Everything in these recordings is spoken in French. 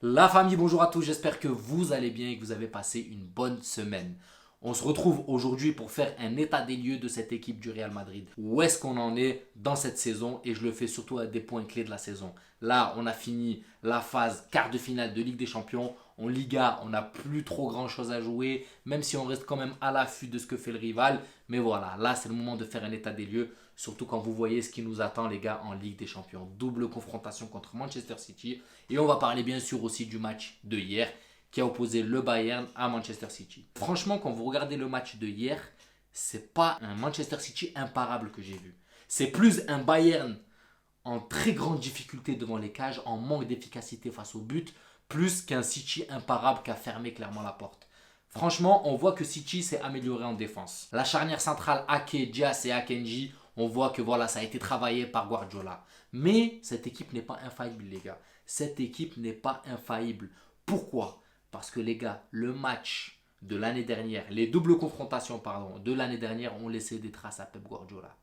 La famille, bonjour à tous, j'espère que vous allez bien et que vous avez passé une bonne semaine. On se retrouve aujourd'hui pour faire un état des lieux de cette équipe du Real Madrid. Où est-ce qu'on en est dans cette saison et je le fais surtout à des points clés de la saison. Là, on a fini la phase quart de finale de Ligue des Champions. En Liga, on n'a plus trop grand chose à jouer, même si on reste quand même à l'affût de ce que fait le rival. Mais voilà, là, c'est le moment de faire un état des lieux. Surtout quand vous voyez ce qui nous attend, les gars, en Ligue des Champions. Double confrontation contre Manchester City. Et on va parler bien sûr aussi du match de hier qui a opposé le Bayern à Manchester City. Franchement, quand vous regardez le match de hier, c'est pas un Manchester City imparable que j'ai vu. C'est plus un Bayern en très grande difficulté devant les cages, en manque d'efficacité face au but, plus qu'un City imparable qui a fermé clairement la porte. Franchement, on voit que City s'est amélioré en défense. La charnière centrale Ake, Dias et Akenji, on voit que voilà, ça a été travaillé par Guardiola. Mais cette équipe n'est pas infaillible, les gars. Cette équipe n'est pas infaillible. Pourquoi? Parce que les gars, le match de l'année dernière, les doubles confrontations pardon, de l'année dernière ont laissé des traces à Pep Guardiola.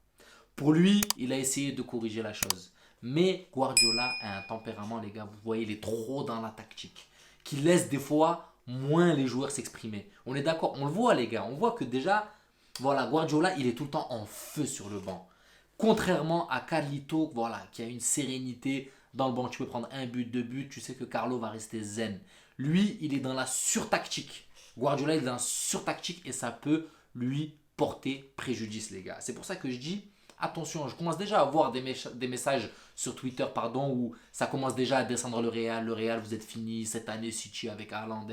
Pour lui, il a essayé de corriger la chose. Mais Guardiola a un tempérament, les gars, vous voyez, il est trop dans la tactique. Qui laisse des fois moins les joueurs s'exprimer. On est d'accord, on le voit, les gars. On voit que déjà, voilà, Guardiola, il est tout le temps en feu sur le banc. Contrairement à Carlito, voilà, qui a une sérénité dans le banc. Tu peux prendre un but, deux buts, tu sais que Carlo va rester zen. Lui, il est dans la surtactique. Guardiola, il est dans la surtactique et ça peut lui porter préjudice, les gars. C'est pour ça que je dis, attention, je commence déjà à voir des messages sur Twitter, pardon, où ça commence déjà à descendre le Real. Le Real, vous êtes fini cette année, City avec Haaland.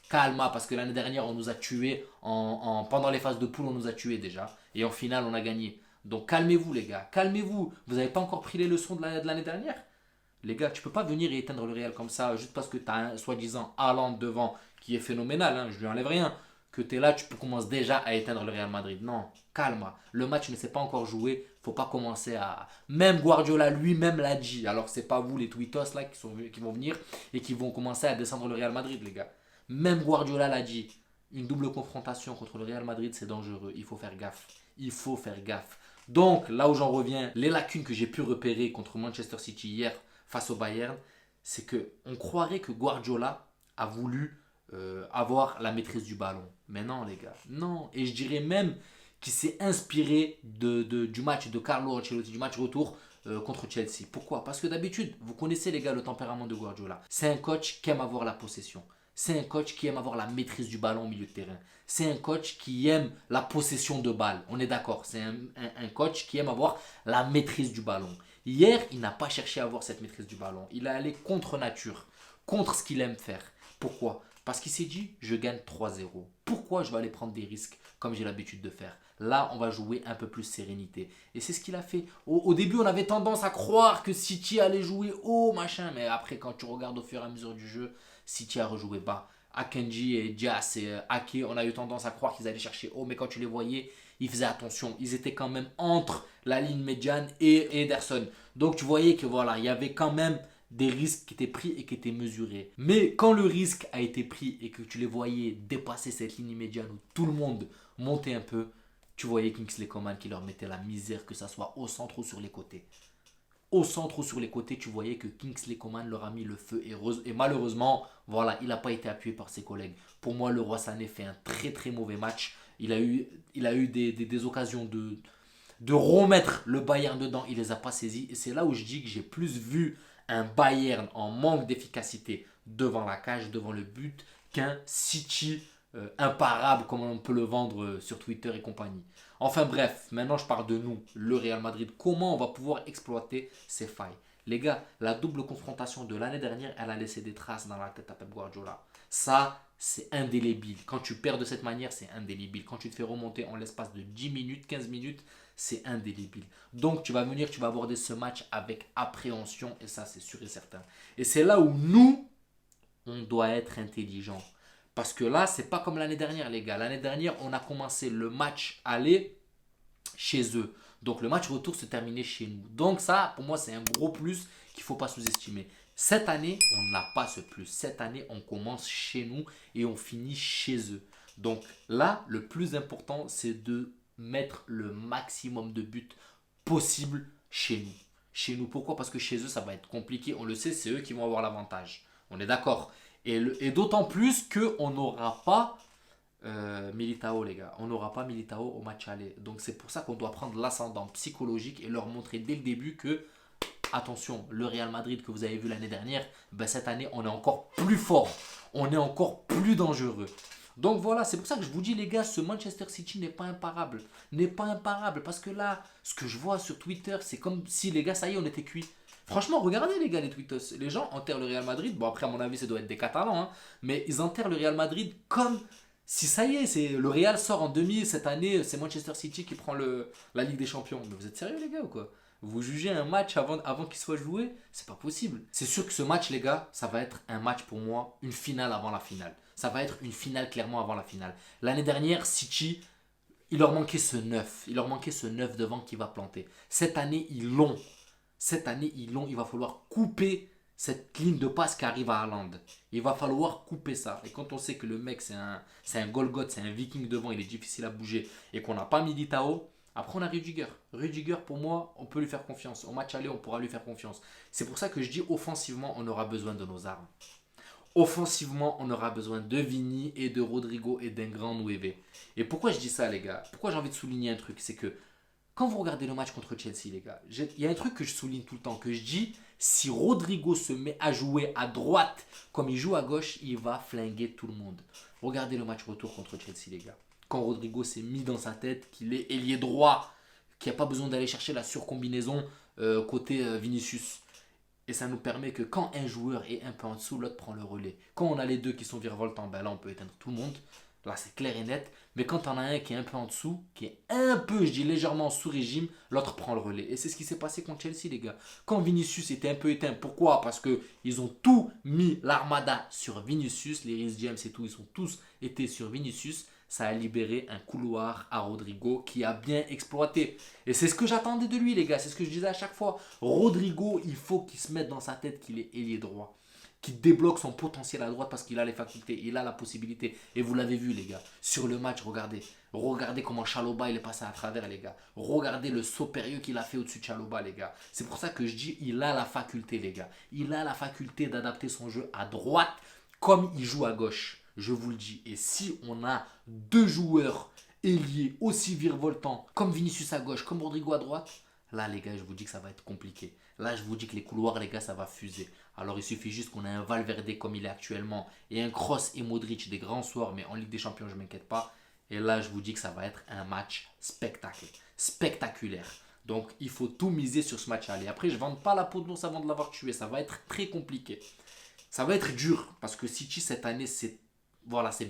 Calma, parce que l'année dernière, on nous a tués. Pendant les phases de poule, on nous a tués déjà. Et en finale, on a gagné. Donc calmez-vous, les gars. Calmez-vous. Vous n'avez pas encore pris les leçons de l'année dernière? Les gars, tu peux pas venir et éteindre le Real comme ça, juste parce que tu as un soi-disant Haaland devant qui est phénoménal. Hein, je lui enlève rien. Que tu es là, tu commences déjà à éteindre le Real Madrid. Non, calme. Le match ne s'est pas encore joué. Faut pas commencer à. Même Guardiola lui-même l'a dit. Alors c'est pas vous les tweetos là qui vont venir et qui vont commencer à descendre le Real Madrid, les gars. Même Guardiola l'a dit. Une double confrontation contre le Real Madrid, c'est dangereux. Il faut faire gaffe. Il faut faire gaffe. Donc là où j'en reviens, les lacunes que j'ai pu repérer contre Manchester City hier face au Bayern, c'est que on croirait que Guardiola a voulu avoir la maîtrise du ballon. Mais non, les gars, non. Et je dirais même qu'il s'est inspiré du match de Carlo Ancelotti, du match retour contre Chelsea. Pourquoi? Parce que d'habitude, vous connaissez les gars le tempérament de Guardiola. C'est un coach qui aime avoir la possession. C'est un coach qui aime avoir la maîtrise du ballon au milieu de terrain. C'est un coach qui aime la possession de balle. On est d'accord. C'est un coach qui aime avoir la maîtrise du ballon. Hier, il n'a pas cherché à avoir cette maîtrise du ballon. Il est allé contre nature, contre ce qu'il aime faire. Pourquoi? Parce qu'il s'est dit, je gagne 3-0. Pourquoi je vais aller prendre des risques comme j'ai l'habitude de faire? Là, on va jouer un peu plus sérénité. Et c'est ce qu'il a fait. Au début, on avait tendance à croire que City allait jouer haut, machin. Mais après, quand tu regardes au fur et à mesure du jeu, City a rejoué bas. Akenji et Dias et Ake, on a eu tendance à croire qu'ils allaient chercher haut. Mais quand tu les voyais, ils faisaient attention. Ils étaient quand même entre la ligne médiane et Ederson. Donc tu voyais que voilà, il y avait quand même des risques qui étaient pris et qui étaient mesurés. Mais quand le risque a été pris et que tu les voyais dépasser cette ligne médiane où tout le monde montait un peu, tu voyais Kingsley Coman qui leur mettait la misère, que ça soit au centre ou sur les côtés. Au centre ou sur les côtés, tu voyais que Kingsley Coman leur a mis le feu et malheureusement, voilà, il n'a pas été appuyé par ses collègues. Pour moi, le Roi Sané fait un très très mauvais match. Il a eu des occasions de remettre le Bayern dedans, il les a pas saisis. Et c'est là où je dis que j'ai plus vu un Bayern en manque d'efficacité devant la cage, devant le but, qu'un City imparable comme on peut le vendre sur Twitter et compagnie. Enfin bref, maintenant je parle de nous, le Real Madrid. Comment on va pouvoir exploiter ces failles? Les gars, la double confrontation de l'année dernière, elle a laissé des traces dans la tête à Pep Guardiola. Ça, c'est indélébile. Quand tu perds de cette manière, c'est indélébile. Quand tu te fais remonter en l'espace de 10 minutes, 15 minutes, c'est indélébile. Donc tu vas venir, tu vas aborder ce match avec appréhension et ça c'est sûr et certain. Et c'est là où nous, on doit être intelligent. Parce que là, c'est pas comme l'année dernière les gars. L'année dernière, on a commencé le match aller chez eux. Donc le match retour se terminait chez nous. Donc ça, pour moi, c'est un gros plus qu'il ne faut pas sous-estimer. Cette année, on n'a pas ce plus. Cette année, on commence chez nous et on finit chez eux. Donc là, le plus important, c'est de mettre le maximum de buts possible chez nous. Chez nous, pourquoi? Parce que chez eux, ça va être compliqué. On le sait, c'est eux qui vont avoir l'avantage. On est d'accord. Et d'autant plus qu'on n'aura pas Militao, les gars. On n'aura pas Militao au match aller. Donc c'est pour ça qu'on doit prendre l'ascendant psychologique et leur montrer dès le début que, attention, le Real Madrid que vous avez vu l'année dernière, ben cette année, on est encore plus fort. On est encore plus dangereux. Donc voilà, c'est pour ça que je vous dis, les gars, ce Manchester City n'est pas imparable. N'est pas imparable. Parce que là, ce que je vois sur Twitter, c'est comme si, les gars, ça y est, on était cuits. Franchement, regardez, les gars, les tweets. Les gens enterrent le Real Madrid. Bon, après, à mon avis, ça doit être des Catalans. Hein, mais ils enterrent le Real Madrid comme si ça y est, le Real sort en demi cette année. C'est Manchester City qui prend la Ligue des Champions. Mais vous êtes sérieux, les gars, ou quoi? Vous jugez un match avant qu'il soit joué? C'est pas possible. C'est sûr que ce match, les gars, ça va être un match pour moi, une finale avant la finale. Ça va être une finale clairement avant la finale. L'année dernière, City, il leur manquait ce 9. Il leur manquait ce 9 devant qui va planter. Cette année, ils l'ont. Cette année, ils l'ont. Il va falloir couper cette ligne de passe qui arrive à Haaland. Il va falloir couper ça. Et quand on sait que le mec, c'est un Golgoth, c'est un Viking devant, il est difficile à bouger, et qu'on n'a pas Militao, après on a Rudiger. Rudiger, pour moi, on peut lui faire confiance. Au match aller, on pourra lui faire confiance. C'est pour ça que je dis offensivement, on aura besoin de nos armes. Offensivement, on aura besoin de Vini et de Rodrigo et d'un grand Nueve. Et pourquoi je dis ça, les gars? Pourquoi j'ai envie de souligner un truc? C'est que quand vous regardez le match contre Chelsea, les gars, il y a un truc que je souligne tout le temps, que je dis, si Rodrigo se met à jouer à droite comme il joue à gauche, il va flinguer tout le monde. Regardez le match retour contre Chelsea, les gars. Quand Rodrigo s'est mis dans sa tête qu'il est ailier droit, qu'il n'y a pas besoin d'aller chercher la surcombinaison côté Vinicius. Et ça nous permet que quand un joueur est un peu en dessous, l'autre prend le relais. Quand on a les deux qui sont virevoltants, ben là on peut éteindre tout le monde. Là c'est clair et net. Mais quand on a un qui est un peu en dessous, qui est un peu, je dis légèrement sous régime, l'autre prend le relais. Et c'est ce qui s'est passé contre Chelsea, les gars. Quand Vinicius était un peu éteint, pourquoi? Parce qu'ils ont tout mis l'armada sur Vinicius. Les Reece James et tout, ils ont tous été sur Vinicius. Ça a libéré un couloir à Rodrigo qui a bien exploité. Et c'est ce que j'attendais de lui, les gars. C'est ce que je disais à chaque fois. Rodrigo, il faut qu'il se mette dans sa tête qu'il est ailier droit, qu'il débloque son potentiel à droite parce qu'il a les facultés, il a la possibilité. Et vous l'avez vu, les gars. Sur le match, regardez. Regardez comment Chalobah, il est passé à travers, les gars. Regardez le saut périlleux qu'il a fait au-dessus de Chalobah, les gars. C'est pour ça que je dis, il a la faculté, les gars. Il a la faculté d'adapter son jeu à droite comme il joue à gauche. Je vous le dis. Et si on a deux joueurs ailiers aussi virevoltants, comme Vinicius à gauche, comme Rodrigo à droite, là, les gars, je vous dis que ça va être compliqué. Là, je vous dis que les couloirs, les gars, ça va fuser. Alors, il suffit juste qu'on ait un Valverde comme il est actuellement et un Kroos et Modric, des grands soirs, mais en Ligue des Champions, je ne m'inquiète pas. Et là, je vous dis que ça va être un match spectaculaire. Donc, il faut tout miser sur ce match aller. Après, je ne vends pas la peau de l'ours avant de l'avoir tué. Ça va être très compliqué. Ça va être dur parce que City, cette année, c'est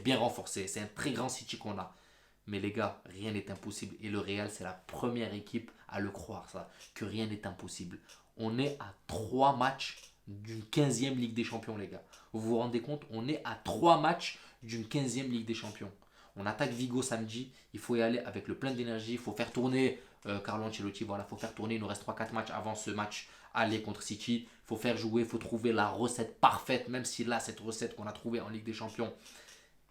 bien renforcé. C'est un très grand City qu'on a. Mais les gars, rien n'est impossible. Et le Real, c'est la première équipe à le croire, ça. Que rien n'est impossible. On est à 3 matchs d'une 15e Ligue des Champions, les gars. Vous vous rendez compte? On est à 3 matchs d'une 15e Ligue des Champions. On attaque Vigo samedi. Il faut y aller avec le plein d'énergie. Il faut faire tourner Carlo Ancelotti. Voilà, il faut faire tourner. Il nous reste 3-4 matchs avant ce match aller contre City. Il faut faire jouer. Il faut trouver la recette parfaite. Même si là, cette recette qu'on a trouvée en Ligue des Champions,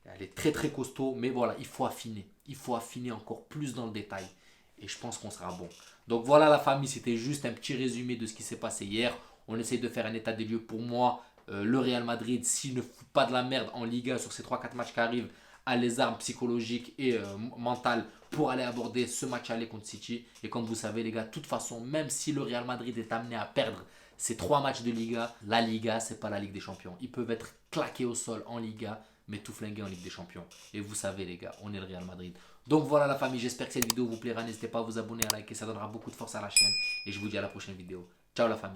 elle est très très costaud. Mais voilà, il faut affiner. Il faut affiner encore plus dans le détail. Et je pense qu'on sera bon. Donc voilà la famille, c'était juste un petit résumé de ce qui s'est passé hier. On essaye de faire un état des lieux. Pour moi, le Real Madrid, s'il ne fout pas de la merde en Liga sur ces 3-4 matchs qui arrivent, a les armes psychologiques et mentales pour aller aborder ce match aller contre City. Et comme vous savez les gars, de toute façon, même si le Real Madrid est amené à perdre ces 3 matchs de Liga, la Liga, c'est pas la Ligue des Champions. Ils peuvent être claqués au sol en Liga, mais tout flinguer en Ligue des Champions. Et vous savez les gars, on est le Real Madrid. Donc voilà la famille, j'espère que cette vidéo vous plaira. N'hésitez pas à vous abonner, à liker, ça donnera beaucoup de force à la chaîne. Et je vous dis à la prochaine vidéo. Ciao la famille.